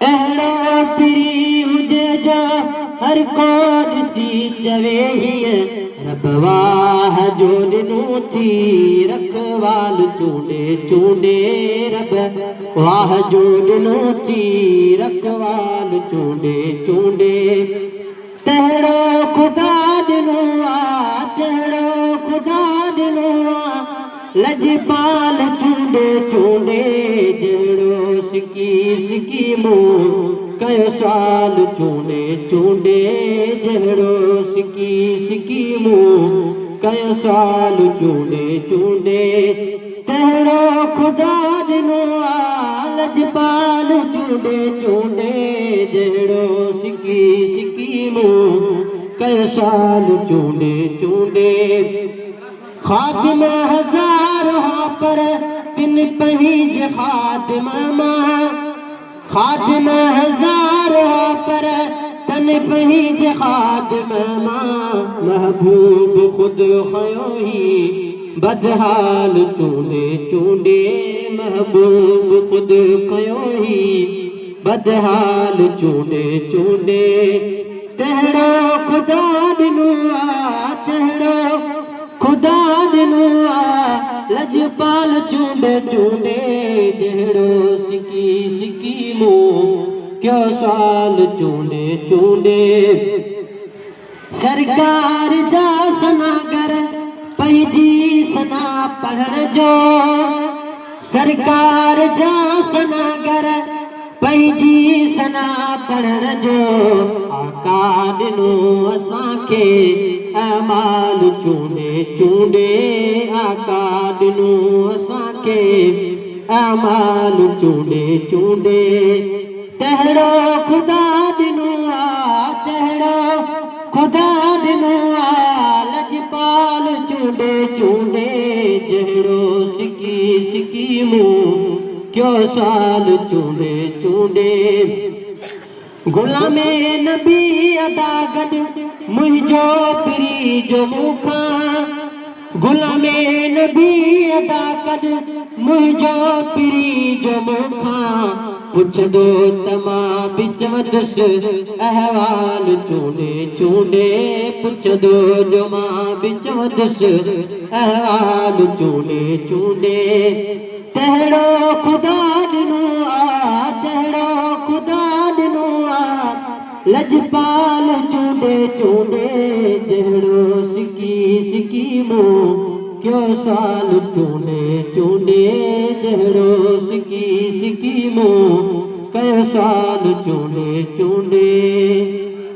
अहिड़ो पिरी हुजे जो हर को ॾिसी चवे हीअ रब वाह जो ॾिनो थी रखवाल चूंडे चूंडे रब वाह जो ॾिनो थी रखवाल चूंडे चूंडे तहिड़ो ख़ुदा ॾिनो आहे तहिड़ो ख़ुदा ॾिनो आहे लजपाल चूंडे चूंडे जहिड़ो सिकी सिकी मूं कयो साल चूंडे चूंडे जहिड़ो सिकी सिकी मूं कयो साल चूंडे चूंडे तहिड़ो ख़ुदा ॾिनो आहे लजपाल चूंडे चूंडे जहिड़ो सिकी सिकी मूं कयो साल चूंडे चूंडे खातिम हज़ार हा पर तिन पंहिंज खातिम मां खातिम हज़ार हा पर तन पंहिंज खातिम मां महबूब ख़ुदि खयो ही बदहाल चूंडे चूंडे महबूब ख़ुदि खयो ही बदहाल चूंडे चूंडे तहिड़ो ख़ुदा ॾिनो आहे तहिड़ो ख़ुदा ॾिनो आहे लजपाल चूंडे चूंडे जहिड़ो सिकी सिकी मूं कयो साल चूंडे चूंडे सरकार जा सनागर पंहिंजी सना पढ़ण जो सरकार जा सनागर पंहिंजी सना पढ़ण जो आका ॾिनो असांखे अमाल चूंडे चूंडे आका ॾिनो असांखे अमाल चूंडे चूंडे तहिड़ो ख़ुदा ॾिनो आहे तहिड़ो ख़ुदा ॾिनो आहे लजपाल चूंडे चूंडे जहिड़ो सिकी सिकी मूं कयो साल चूंडे चूंडे गुलामे नबी अदा गॾु मुंहिंजो पिरी जो मूंखां गुलामे नबी अदा गॾु मुंहिंजो पिरी जो मूंखां पुछंदो त मां बि चवंदुसि अहवाल चूंडे चूंडे पुछंदो जो मां बि चवंदुसि अहवाल चूंडे चूंडे तहिड़ो ख़ुदा ॾिनो आहे तहिड़ो ख़ुदा ॾिनो आहे लजपाल चूंडे चूंडे जहिड़ो सिकी सिकी मूं कयो साल चूंडे चूंडे जहिड़ो सिकी सिकी मूं कयो साल चूंडे चूंडे